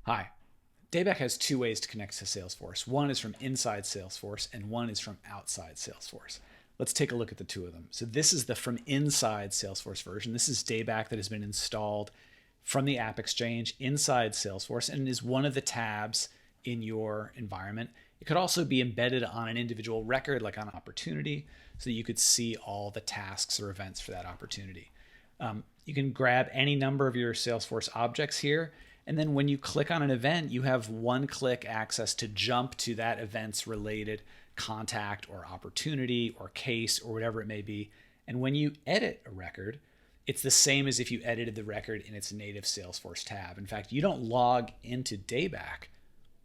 Hi. DayBack has two ways to connect to Salesforce. One is from inside Salesforce and one is from outside Salesforce. Let's take a look at the two of them. So this is the from inside Salesforce version. This is DayBack that has been installed from the App Exchange inside Salesforce and is one of the tabs in your environment. It could also be embedded on an individual record, like on an opportunity, so that you could see all the tasks or events for that opportunity. You can grab any number of your Salesforce objects here. And then when you click on an event, you have one-click access to jump to that event's related contact or opportunity or case or whatever it may be. And when you edit a record, it's the same as if you edited the record in its native Salesforce tab. In fact, you don't log into DayBack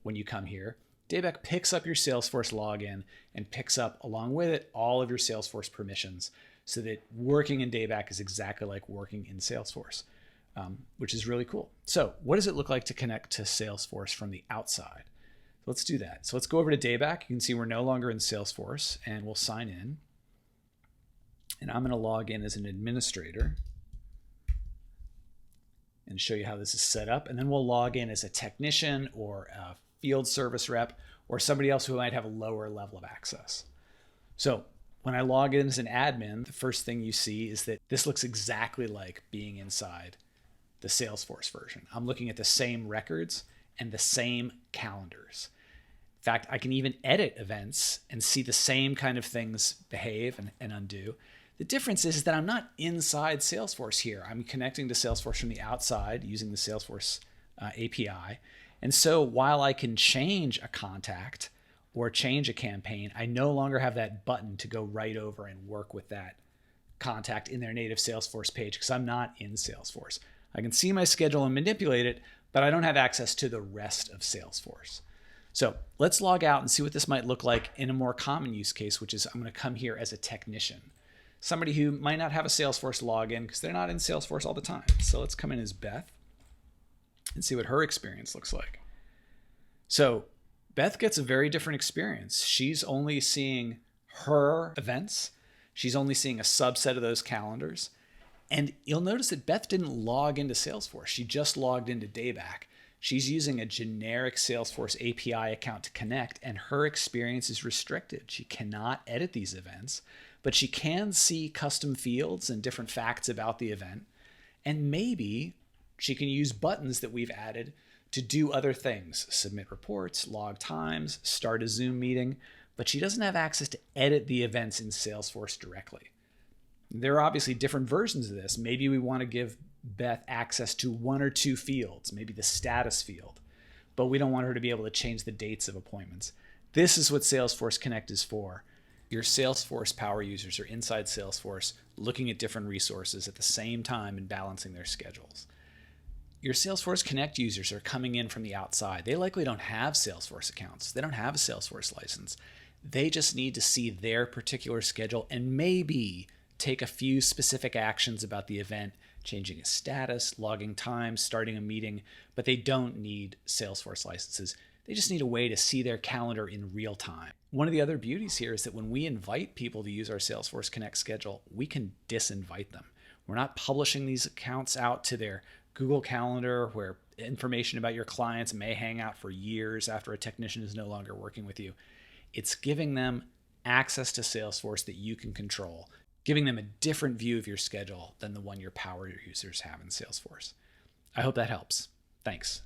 when you come here. DayBack picks up your Salesforce login and picks up, along with it, all of your Salesforce permissions so that working in DayBack is exactly like working in Salesforce. Which is really cool. So what does it look like to connect to Salesforce from the outside? Let's do that. So let's go over to DayBack. You can see we're no longer in Salesforce and we'll sign in. And I'm going to log in as an administrator and show you how this is set up. And then we'll log in as a technician or a field service rep or somebody else who might have a lower level of access. So when I log in as an admin, the first thing you see is that this looks exactly like being inside the Salesforce version. I'm looking at the same records and the same calendars. In fact, I can even edit events and see the same kind of things behave and undo. The difference is that I'm not inside Salesforce here. I'm connecting to Salesforce from the outside using the Salesforce API. And so while I can change a contact or change a campaign, I no longer have that button to go right over and work with that contact in their native Salesforce page because I'm not in Salesforce. I can see my schedule and manipulate it, but I don't have access to the rest of Salesforce. So let's log out and see what this might look like in a more common use case, which is I'm going to come here as a technician. Somebody who might not have a Salesforce login because they're not in Salesforce all the time. So let's come in as Beth and see what her experience looks like. So Beth gets a very different experience. She's only seeing her events. She's only seeing a subset of those calendars. And you'll notice that Beth didn't log into Salesforce. She just logged into DayBack. She's using a generic Salesforce API account to connect, and her experience is restricted. She cannot edit these events, but she can see custom fields and different facts about the event. And maybe she can use buttons that we've added to do other things, submit reports, log times, start a Zoom meeting, but she doesn't have access to edit the events in Salesforce directly. There are obviously different versions of this. Maybe we want to give Beth access to one or two fields, maybe the status field, but we don't want her to be able to change the dates of appointments. This is what Salesforce Connect is for. Your Salesforce power users are inside Salesforce looking at different resources at the same time and balancing their schedules. Your Salesforce Connect users are coming in from the outside. They likely don't have Salesforce accounts. They don't have a Salesforce license. They just need to see their particular schedule and maybe take a few specific actions about the event, changing a status, logging time, starting a meeting, but they don't need Salesforce licenses. They just need a way to see their calendar in real time. One of the other beauties here is that when we invite people to use our Salesforce Connect schedule, we can disinvite them. We're not publishing these accounts out to their Google Calendar where information about your clients may hang out for years after a technician is no longer working with you. It's giving them access to Salesforce that you can control, giving them a different view of your schedule than the one your power users have in Salesforce. I hope that helps. Thanks.